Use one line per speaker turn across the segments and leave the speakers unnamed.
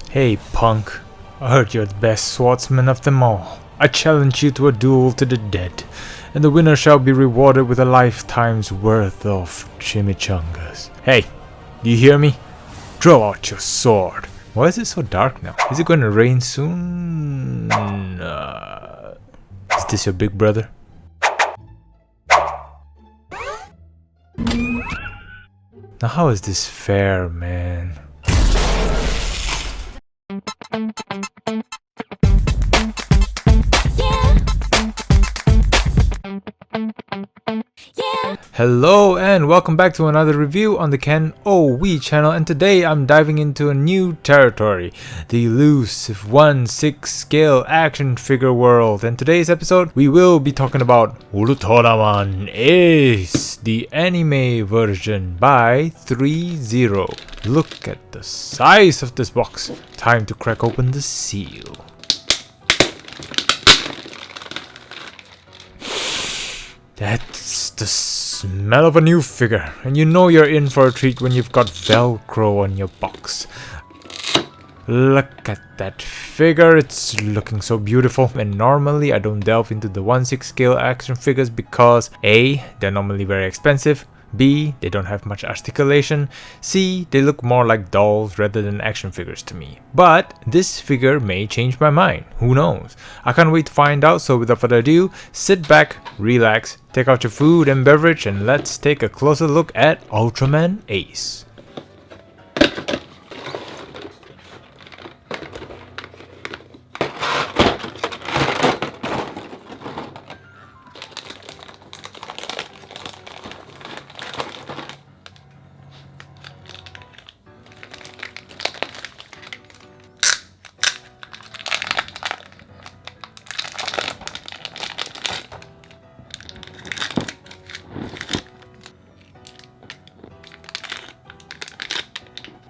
Hey punk, I heard you're the best swordsman of them all. I challenge you to a duel to the dead, and the winner shall be rewarded with a lifetime's worth of chimichangas. Hey, do you hear me? Draw out your sword. Why is it so dark now? Is it going to rain soon? Is this your big brother? Now how is this fair, man? Hello and welcome back to another review on the KenOhwee Channel, and today I'm diving into a new territory, the elusive 1/6 scale action figure world. And today's episode we will be talking about Ultraman Ace, the anime version by Threezero. Look at the size of this box. Time to crack open the seal. That's the smell of a new figure, and you know you're in for a treat when you've got Velcro on your box. Look at that figure, it's looking so beautiful. And normally I don't delve into the 1/6 scale action figures because A, they're normally very expensive, B, they don't have much articulation, C, they look more like dolls rather than action figures to me. But this figure may change my mind, who knows? I can't wait to find out, so without further ado, sit back, relax, take out your food and beverage, and let's take a closer look at Ultraman Ace.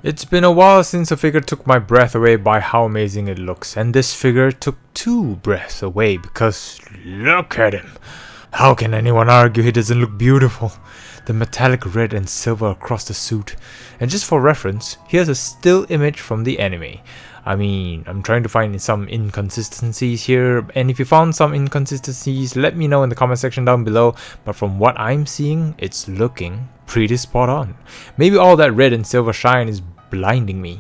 It's been a while since a figure took my breath away by how amazing it looks, and this figure took 2 breaths away because look at him. How can anyone argue he doesn't look beautiful? The metallic red and silver across the suit. And just for reference, here's a still image from the anime. I mean, I'm trying to find some inconsistencies here, and if you found some inconsistencies, let me know in the comment section down below, but from what I'm seeing, it's looking pretty spot on. Maybe all that red and silver shine is blinding me.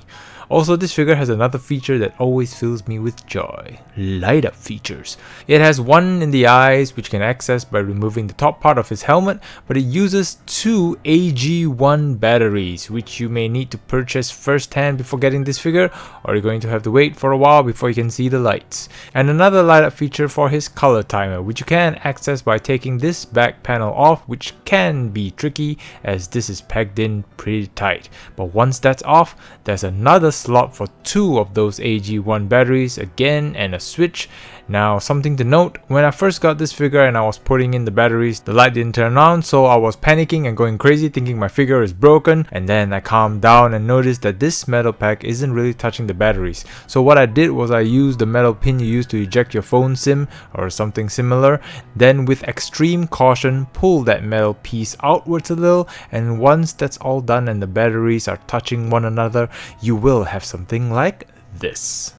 Also, this figure has another feature that always fills me with joy. Light up features. It has one in the eyes which can access by removing the top part of his helmet, but it uses 2 AG1 batteries which you may need to purchase first hand before getting this figure, or you're going to have to wait for a while before you can see the lights. And another light up feature for his color timer, which you can access by taking this back panel off, which can be tricky as this is pegged in pretty tight. But once that's off, there's another slot for 2 of those AG1 batteries again, and a switch. Now, something to note, when I first got this figure and I was putting in the batteries, the light didn't turn on, so I was panicking and going crazy thinking my figure is broken, and then I calmed down and noticed that this metal pack isn't really touching the batteries. So what I did was I used the metal pin you use to eject your phone SIM or something similar, then with extreme caution pull that metal piece outwards a little, and once that's all done and the batteries are touching one another, you will have something like this.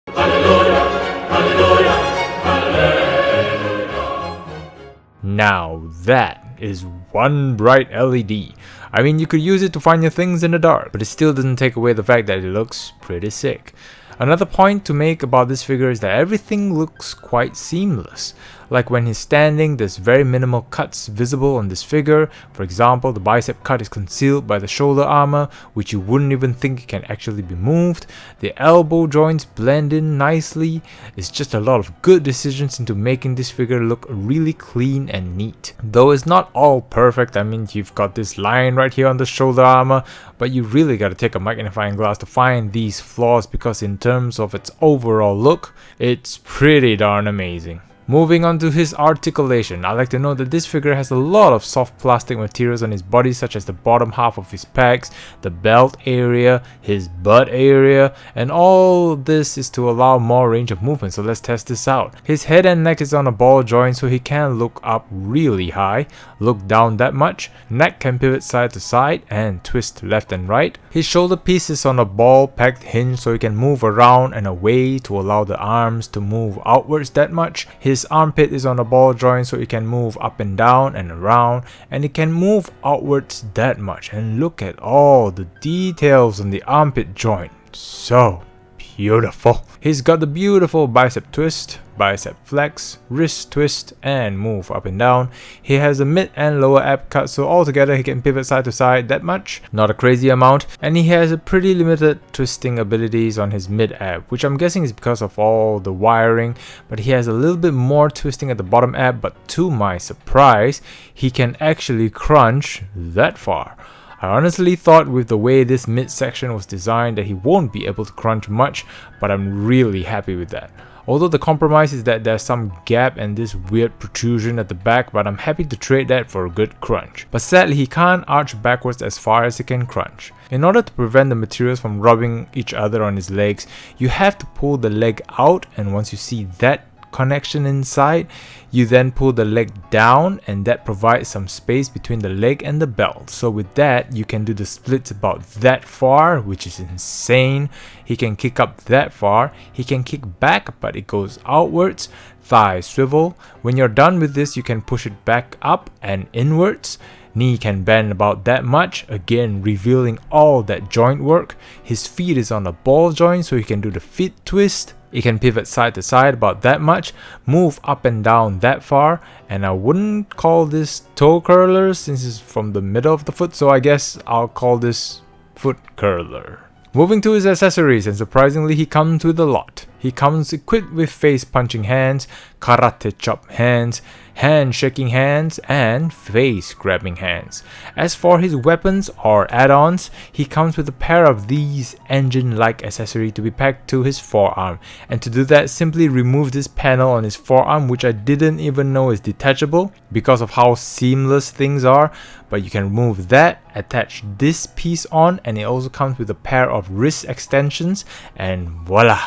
Hallelujah, hallelujah, hallelujah. Now that is one bright LED. I mean, you could use it to find your things in the dark, but it still doesn't take away the fact that it looks pretty sick. Another point to make about this figure is that everything looks quite seamless. Like when he's standing, there's very minimal cuts visible on this figure. For example, the bicep cut is concealed by the shoulder armor, which you wouldn't even think can actually be moved. The elbow joints blend in nicely. It's just a lot of good decisions into making this figure look really clean and neat. Though it's not all perfect. I mean, you've got this line right here on the shoulder armor, but you really gotta take a magnifying glass to find these flaws, because in terms of its overall look, it's pretty darn amazing. Moving on to his articulation, I like to note that this figure has a lot of soft plastic materials on his body, such as the bottom half of his pecs, the belt area, his butt area, and all this is to allow more range of movement. So let's test this out. His head and neck is on a ball joint, so he can look up really high, look down that much. Neck can pivot side to side and twist left and right. His shoulder piece is on a ball pegged hinge, so he can move around and away to allow the arms to move outwards that much. His armpit is on a ball joint, so it can move up and down and around, and it can move outwards that much. And look at all the details on the armpit joint. So beautiful. He's got the beautiful bicep twist, bicep flex, wrist twist, and move up and down. He has a mid and lower ab cut, so altogether he can pivot side to side that much, not a crazy amount. And he has a pretty limited twisting abilities on his mid ab, which I'm guessing is because of all the wiring, but he has a little bit more twisting at the bottom ab. But to my surprise, he can actually crunch that far. I honestly thought with the way this midsection was designed that he won't be able to crunch much, but I'm really happy with that. Although the compromise is that there's some gap and this weird protrusion at the back, but I'm happy to trade that for a good crunch. But sadly, he can't arch backwards as far as he can crunch. In order to prevent the materials from rubbing each other on his legs, you have to pull the leg out, and once you see that connection inside, you then pull the leg down, and that provides some space between the leg and the belt. So with that, you can do the splits about that far, which is insane. He can kick up that far, he can kick back, but it goes outwards, thigh swivel. When you're done with this, you can push it back up and inwards. Knee can bend about that much, again revealing all that joint work. His feet is on a ball joint, so he can do the feet twist. It can pivot side to side about that much, move up and down that far, and I wouldn't call this toe curler since it's from the middle of the foot, so I guess I'll call this foot curler. Moving to his accessories, and surprisingly he comes with a lot. He comes equipped with face punching hands, karate chop hands, hand shaking hands, and face grabbing hands. As for his weapons or add-ons, he comes with a pair of these engine-like accessory to be packed to his forearm. And to do that, simply remove this panel on his forearm, which I didn't even know is detachable because of how seamless things are. But you can remove that, attach this piece on, and it also comes with a pair of wrist extensions, and voila!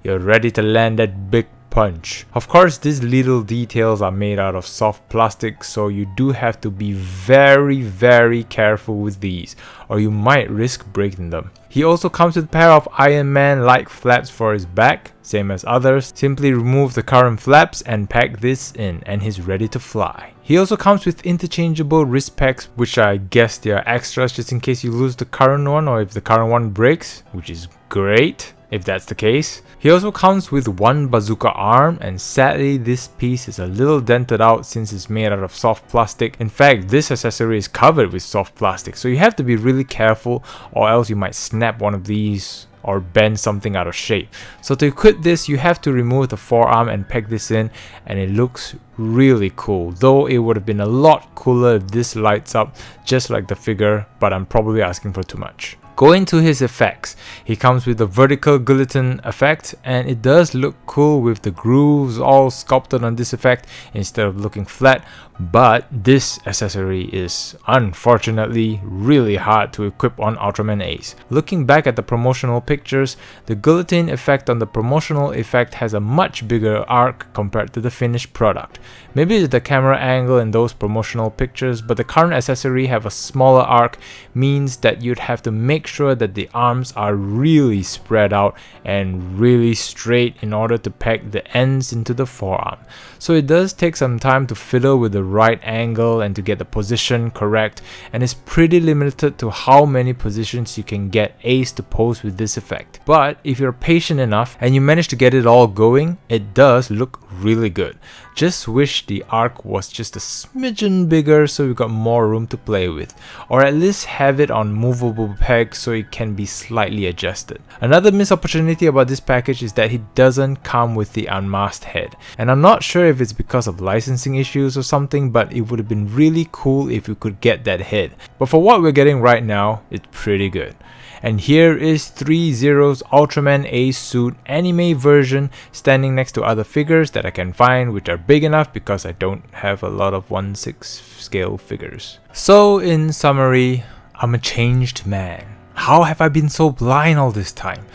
You're ready to land that big punch. Of course, these little details are made out of soft plastic, so you do have to be very careful with these, or you might risk breaking them. He also comes with a pair of Iron Man like flaps for his back, same as others. Simply remove the current flaps and pack this in, and he's ready to fly. He also comes with interchangeable wrist packs, which I guess they are extras just in case you lose the current one or if the current one breaks, which is great if that's the case. He also comes with one bazooka arm, and sadly this piece is a little dented out since it's made out of soft plastic. In fact, this accessory is covered with soft plastic, so you have to be really careful or else you might snap one of these or bend something out of shape. So to equip this, you have to remove the forearm and peg this in, and it looks really cool, though it would have been a lot cooler if this lights up just like the figure, but I'm probably asking for too much. Going to his effects, he comes with the vertical guillotine effect, and it does look cool with the grooves all sculpted on this effect instead of looking flat, but this accessory is unfortunately really hard to equip on Ultraman Ace. Looking back at the promotional pictures, the guillotine effect on the promotional effect has a much bigger arc compared to the finished product. Maybe it's the camera angle in those promotional pictures, but the current accessory have a smaller arc, means that you'd have to make sure that the arms are really spread out and really straight in order to pack the ends into the forearm. So it does take some time to fiddle with the right angle and to get the position correct, and it's pretty limited to how many positions you can get Ace to pose with this effect. But if you're patient enough and you manage to get it all going, it does look really good. Just wish the arc was just a smidgen bigger so you got more room to play with, or at least have it on movable pegs so it can be slightly adjusted. Another missed opportunity about this package is that it doesn't come with the unmasked head, and I'm not sure if it's because of licensing issues or something, but it would have been really cool if you could get that head. But for what we're getting right now, it's pretty good. And here is Threezero's Ultraman Ace Suit anime version standing next to other figures that I can find which are big enough because I don't have a lot of 1/6 scale figures. So in summary, I'm a changed man. How have I been so blind all this time?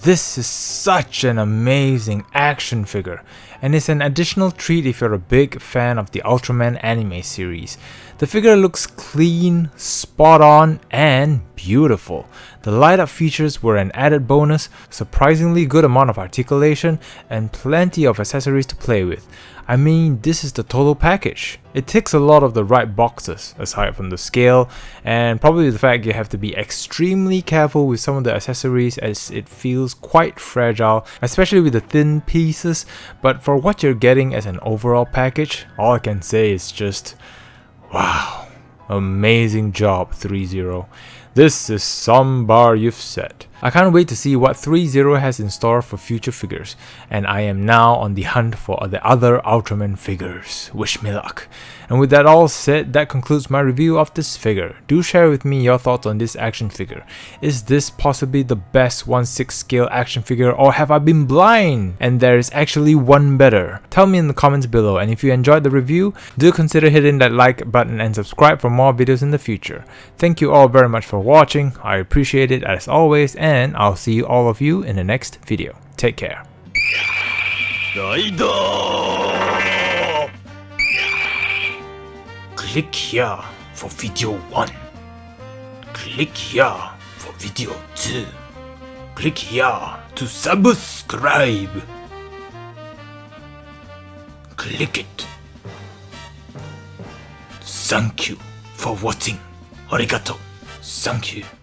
This is such an amazing action figure, and it's an additional treat if you're a big fan of the Ultraman anime series. The figure looks clean, spot on, and beautiful. The light up features were an added bonus, surprisingly good amount of articulation, and plenty of accessories to play with. I mean, this is the total package. It ticks a lot of the right boxes, aside from the scale, and probably the fact you have to be extremely careful with some of the accessories as it feels quite fragile, especially with the thin pieces, but for what you're getting as an overall package, all I can say is just, wow, amazing job, Threezero. This is some bar you've set. I can't wait to see what Threezero has in store for future figures, and I am now on the hunt for the other Ultraman figures. Wish me luck. And with that all said, that concludes my review of this figure. Do share with me your thoughts on this action figure. Is this possibly the best 1/6 scale action figure, or have I been blind and there is actually one better? Tell me in the comments below, and if you enjoyed the review, do consider hitting that like button and subscribe for more videos in the future. Thank you all very much for watching. I appreciate it as always, and I'll see all of you in the next video. Take care. Click here for video 1. Click here for video 2. Click here to subscribe. Click it. Thank you for watching. Arigato. Thank you.